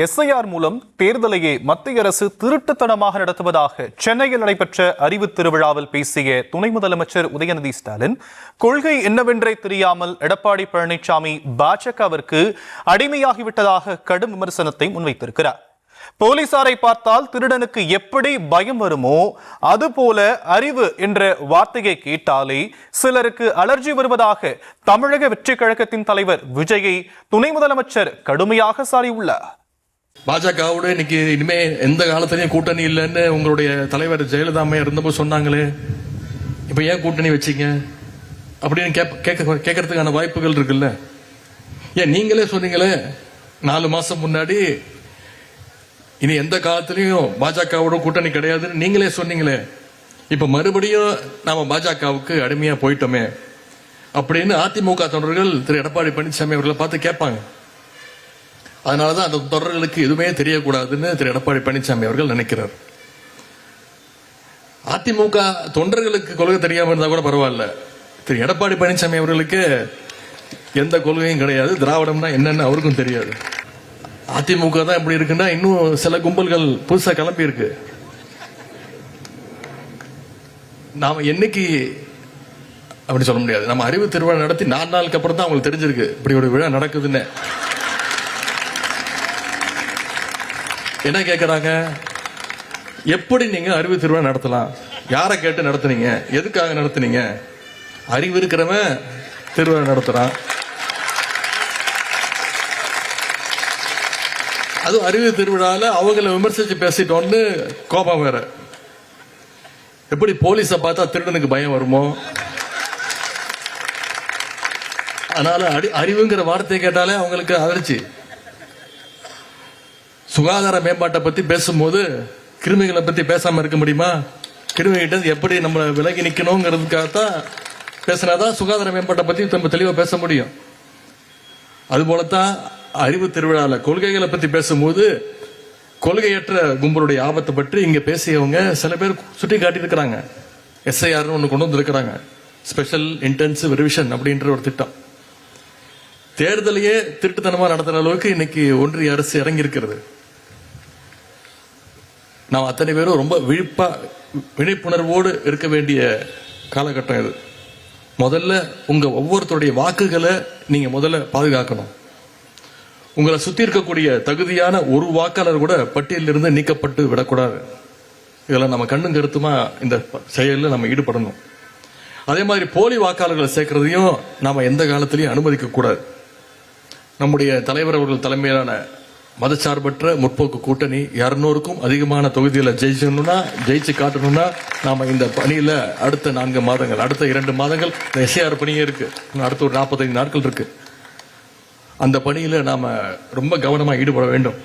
SIR மூலம் தேர்தலையே மத்திய அரசு திருட்டுத்தனமாக நடத்துவதாக சென்னையில் நடைபெற்ற அறிவு திருவிழாவில் பேசிய துணை முதலமைச்சர் உதயநிதி ஸ்டாலின், கொள்கை என்னவென்றே தெரியாமல் எடப்பாடி பழனிசாமி பாஜகவிற்கு அடிமையாகிவிட்டதாக கடும் விமர்சனத்தை முன்வைத்திருக்கிறார். போலீசாரை பார்த்தால் திருடனுக்கு எப்படி பயம் வருமோ அதுபோல அறிவு என்ற வார்த்தையை கேட்டாலே சிலருக்கு அலர்ஜி வருவதாக தமிழக வெற்றி கழகத்தின் தலைவர் விஜயை துணை முதலமைச்சர் கடுமையாக சாடியுள்ளார். பாஜகவோட இன்னைக்கு இனிமே எந்த காலத்திலையும் கூட்டணி இல்லைன்னு உங்களுடைய தலைவர் ஜெயலலிதா அம்மையா இருந்தபோது சொன்னாங்களே, இப்ப ஏன் கூட்டணி வச்சீங்க அப்படின்னு கேட்கறதுக்கான வாய்ப்புகள் இருக்குல்ல. ஏன் நீங்களே சொன்னீங்களே 4 மாசம் முன்னாடி இனி எந்த காலத்திலையும் பாஜகவோட கூட்டணி கிடையாதுன்னு நீங்களே சொன்னீங்களே. இப்ப மறுபடியும் நாம பாஜகவுக்கு அடிமையா போயிட்டோமே அப்படின்னு அதிமுக தொண்டர்கள் திரு எடப்பாடி பழனிசாமி அவர்களை பார்த்து கேட்பாங்க. அதனாலதான் அந்த தொடர்களுக்கு எதுவுமே தெரியக்கூடாதுன்னு திரு எடப்பாடி பழனிசாமி அவர்கள் நினைக்கிறார். அதிமுக தொண்டர்களுக்கு கொள்கை தெரியாம இருந்தா கூட பரவாயில்ல, திரு எடப்பாடி பழனிசாமி அவர்களுக்கு எந்த கொள்கையும் கிடையாது, திராவிடம்னா என்னன்னு அவருக்கும் தெரியாது. அதிமுக தான் எப்படி இருக்குன்னா இன்னும் சில கும்பல்கள் புதுசா கிளம்பி இருக்கு. நாம என்னைக்கு அப்படி சொல்ல முடியாது. நம்ம அறிவு திருவிழா நடத்தி 4 நாளுக்கு அப்புறம் தான் அவங்களுக்கு தெரிஞ்சிருக்கு இப்படி ஒரு விழா நடக்குதுன்னு. என்ன கேட்கறாங்க, எப்படி நீங்க அறிவு திருவிழா நடத்தலாம், யாரை கேட்டு நடத்துனீங்க, எதுக்காக நடத்துனீங்க? அறிவு இருக்கிறவன் திருவிழா நடத்துறான், அது அறிவு திருவிழால அவங்களை விமர்சிச்சு பேசிட்டோன்னு கோபம் வேற. எப்படி போலீஸை பார்த்தா திருடனுக்கு பயம் வருமோ, அதனால அறிவுங்கிற வார்த்தையை கேட்டாலே அவங்களுக்கு அதிர்ச்சி. சுகாதார மேம்பாட்டை பத்தி பேசும்போது கிருமிகளை பத்தி பேசாம இருக்க முடியுமா? கிருமிகிட்ட எப்படி நம்ம விலகி நிக்கணுங்கிறதுக்காகத்தான் பேசினாதான் சுகாதார மேம்பாட்டை பத்தி நம்ம தெளிவா பேச முடியும். அதுபோலத்தான் அறிவு திருவிழால கொள்கைகளை பத்தி பேசும்போது கொள்கையற்ற கும்பலுடைய ஆபத்தை பற்றி இங்க பேசியவங்க சில பேர் சுட்டி காட்டியிருக்கிறாங்க. எஸ்ஐஆர் ஒன்று கொண்டு வந்திருக்கிறாங்க, ஸ்பெஷல் இன்டென்சிவ் ரிவிஷன் அப்படின்ற ஒரு திட்டம். தேர்தலையே திருட்டுத்தனமா நடத்துற அளவுக்கு இன்னைக்கு ஒன்றிய அரசு இறங்கி இருக்கிறது. நாம் அத்தனை பேரும் ரொம்ப விழிப்புணர்வோடு இருக்க வேண்டிய காலகட்டம் இது. முதல்ல உங்க ஒவ்வொருத்தருடைய வாக்குகளை நீங்க முதல்ல பாதுகாக்கணும். உங்களை சுத்தி இருக்கக்கூடிய தகுதியான ஒரு வாக்காளர் கூட பட்டியலில் இருந்து நீக்கப்பட்டு விடக்கூடாது. இதெல்லாம் நம்ம கண்ணும் கருத்துமா இந்த செயலில் நம்ம ஈடுபடணும். அதே மாதிரி போலி வாக்காளர்களை சேர்க்கறதையும் நாம எந்த காலத்திலையும் அனுமதிக்க கூடாது. நம்முடைய தலைவர் அவர்கள் தலைமையிலான மதச்சார்பற்ற முற்போக்கு கூட்டணி 200க்கும் அதிகமான தொகுதிகளை ஜெயிச்சு காட்டணும்னா நாம இந்த பணியில அடுத்த 4 மாதங்கள், அடுத்த 2 மாதங்கள் எஸ்ஐஆர் பணியே இருக்கு, அடுத்த ஒரு 45 நாட்கள் இருக்கு. அந்த பணியில நாம ரொம்ப கவனமா ஈடுபட வேண்டும்.